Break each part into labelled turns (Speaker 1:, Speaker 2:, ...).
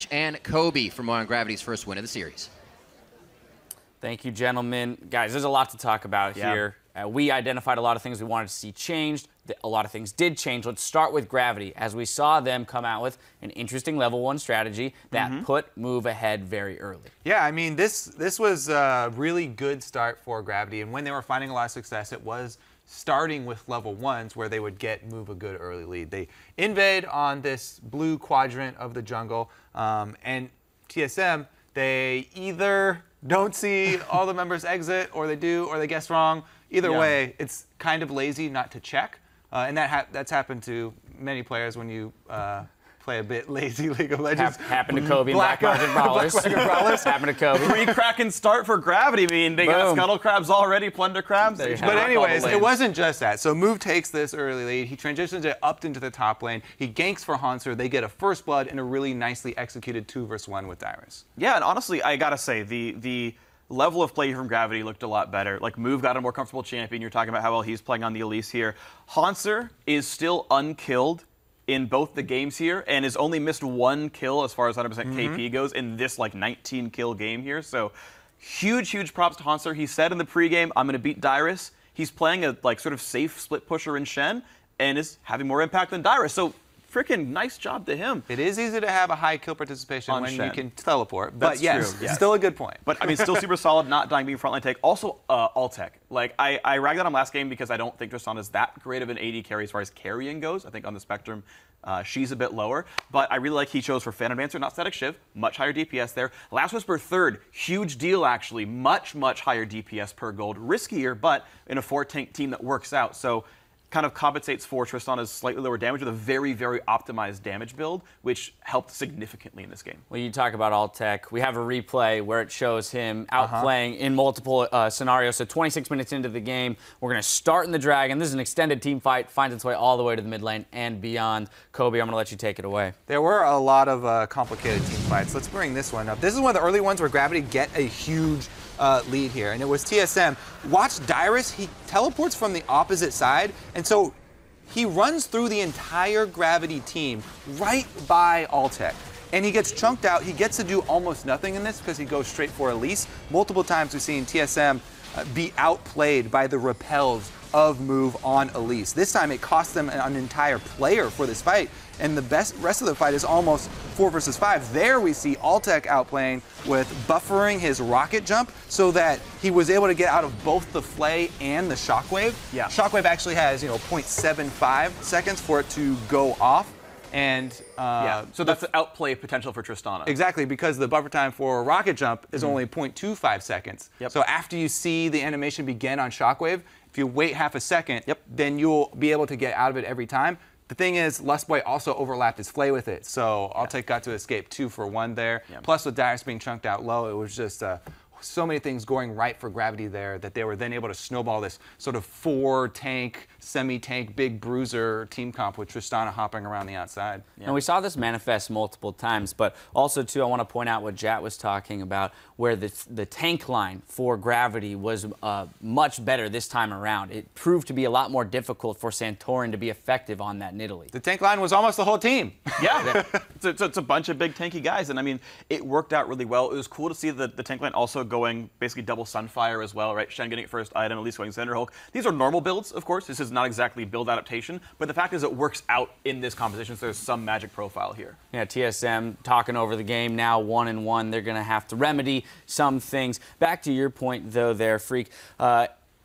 Speaker 1: Rich and Kobe for more on Gravity's first win of the series.
Speaker 2: Thank you, gentlemen. Guys, there's a lot to talk about here. We identified a lot of things we wanted to see changed. A lot of things did change. Let's start with Gravity, as we saw them come out with an interesting level 1 strategy that put Move ahead very early.
Speaker 3: Yeah, I mean, this was a really good start for Gravity, and when they were finding a lot of success, it was starting with level 1s where they would get Move a good early lead. They invade on this blue quadrant of the jungle, and TSM, they either don't see all the members exit, or they do, or they guess wrong. Either way, it's kind of lazy not to check, and that's happened to many players when you play a bit lazy League of Legends.
Speaker 2: Happened to Kobe and Black Market Brawlers. Happened to Kobe.
Speaker 4: Pre-Kraken start for Gravity. I mean, they got Scuttle Crabs already, Plunder Crabs.
Speaker 3: But anyways, it wasn't just that. So Move takes this early lead. He transitions it up into the top lane. He ganks for Haunter. They get a first blood in a really nicely executed 2v1 with Dyrus.
Speaker 4: Yeah, and honestly, I gotta say, the level of play from Gravity looked a lot better. Like, Move got a more comfortable champion. You're talking about how well he's playing on the Elise here. Haunter is still unkilled in both the games here, and has only missed 1 kill as far as 100% KP goes in this, like, 19-kill game here. So, huge props to Haunter. He said in the pregame, I'm going to beat Dyrus. He's playing a, like, sort of safe split pusher in Shen, and is having more impact than Dyrus. So, freaking nice job to him.
Speaker 3: It is easy to have a high kill participation when
Speaker 4: Shen.
Speaker 3: you can teleport,
Speaker 4: That's
Speaker 3: but yes,
Speaker 4: true, yes.
Speaker 3: Still a good point.
Speaker 4: But, I mean, still super solid, not dying being frontline take. Also, Altec. Like, I ragged on him last game because I don't think Tristana is that great of an AD carry as far as carrying goes. I think on the spectrum, she's a bit lower. But I really like he chose for Phantom Dancer, not Static Shiv. Much higher DPS there. Last Whisper third. Huge deal, actually. Much higher DPS per gold. Riskier, but in a 4-tank team that works out. So, kind of compensates for Tristana's slightly lower damage with a very optimized damage build, which helped significantly in this game.
Speaker 2: Well, you talk about Altec. We have a replay where it shows him outplaying in multiple scenarios. So 26 minutes into the game, we're going to start in the Dragon. This is an extended team fight, finds its way all the way to the mid lane and beyond. Kobe, I'm going to let you take it away.
Speaker 3: There were a lot of complicated team fights. Let's bring this one up. This is one of the early ones where Gravity get a huge lead here, and it was TSM. Watch Dyrus, he teleports from the opposite side, and so he runs through the entire Gravity team right by Altec. And he gets chunked out. He gets to do almost nothing in this because he goes straight for Elise. Multiple times we've seen TSM be outplayed by the repels of Move on Elise. This time it cost them an entire player for this fight, and the rest of the fight is almost 4 versus 5. There we see Altec outplaying with buffering his rocket jump so that he was able to get out of both the Flay and the Shockwave.
Speaker 4: Yeah.
Speaker 3: Shockwave actually has, 0.75 seconds for it to go off. And
Speaker 4: so that's the outplay potential for Tristana.
Speaker 3: Exactly, because the buffer time for rocket jump is only 0.25 seconds.
Speaker 4: Yep.
Speaker 3: So after you see the animation begin on Shockwave, if you wait half a second, then you'll be able to get out of it every time. The thing is, Lustboy also overlapped his Flay with it, so Altec got to escape 2 for 1 there. Plus, with Dyrus being chunked out low, it was just so many things going right for Gravity there that they were then able to snowball this sort of 4-tank, semi-tank, big bruiser team comp with Tristana hopping around the outside.
Speaker 2: And we saw this manifest multiple times, but also, too, I want to point out what Jat was talking about, where the tank line for Gravity was much better this time around. It proved to be a lot more difficult for Santorin to be effective on that Nidalee.
Speaker 3: The tank line was almost the whole team.
Speaker 4: Yeah, it's a bunch of big tanky guys, and I mean, it worked out really well. It was cool to see the tank line also going basically double Sunfire as well, right? Shen getting it first item, at least going Cinder Hulk. These are normal builds, of course. This is not exactly build adaptation, but the fact is it works out in this composition, so there's some magic profile here.
Speaker 2: Yeah, TSM talking over the game now, 1-1. They're going to have to remedy some things. Back to your point, though, there, Freak.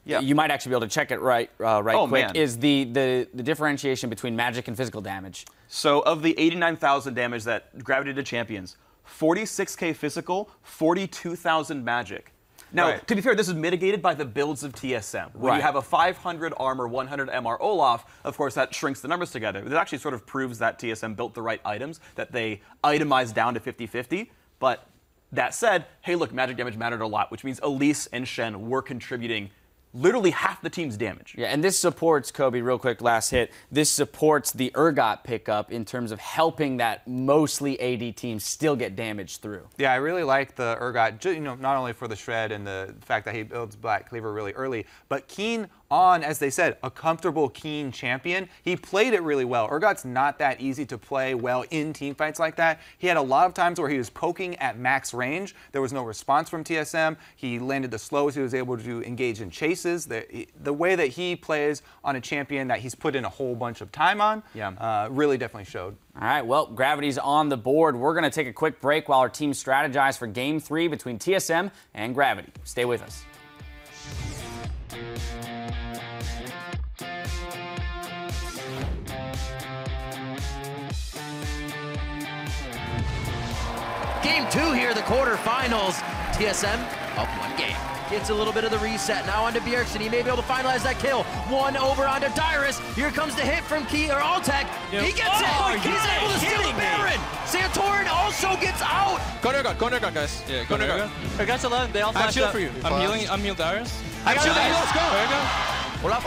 Speaker 2: You might actually be able to check it right quick.
Speaker 4: Man.
Speaker 2: Is the differentiation between magic and physical damage?
Speaker 4: So of the 89,000 damage that Gravity did champions, 46k physical, 42,000 magic. Now, to be fair, this is mitigated by the builds of TSM. When you have a 500 armor, 100 MR Olaf, of course, that shrinks the numbers together. It actually sort of proves that TSM built the right items, that they itemized down to 50-50. But that said, hey, look, magic damage mattered a lot, which means Elise and Shen were contributing literally half the team's damage.
Speaker 2: Yeah, and this supports, Kobe, real quick, last hit, this supports the Urgot pickup in terms of helping that mostly AD team still get damage through.
Speaker 3: Yeah, I really like the Urgot, not only for the shred and the fact that he builds Black Cleaver really early, but Keen on, as they said, a comfortable, keen champion. He played it really well. Urgot's not that easy to play well in team fights like that. He had a lot of times where he was poking at max range. There was no response from TSM. He landed the slows. He was able to engage in chases. The way that he plays on a champion that he's put in a whole bunch of time on really definitely showed.
Speaker 2: All right, well, Gravity's on the board. We're going to take a quick break while our team strategize for Game 3 between TSM and Gravity. Stay with us.
Speaker 1: Game 2 here, the quarterfinals. TSM up 1 game. Gets a little bit of the reset. Now onto Bjergsen. He may be able to finalize that kill. 1 over onto Dyrus. Here comes the hit from Altec. He gets it. He's able to steal the Baron. Santorin also gets out.
Speaker 5: Go Urgot, guys. Yeah, go Urgot.
Speaker 6: Urgot's alone. They all flashed up.
Speaker 5: For you. I'm healing Dyrus.
Speaker 6: I got it.
Speaker 5: Let's go.
Speaker 1: Olaf.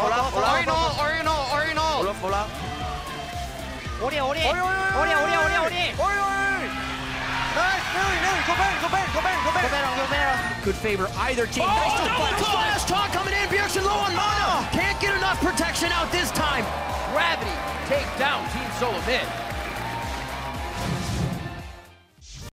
Speaker 1: Could favor either team. Nice double flash talk coming in. Bjergsen low on mana. Can't get enough protection out this time. Gravity take down Team Solo Mid.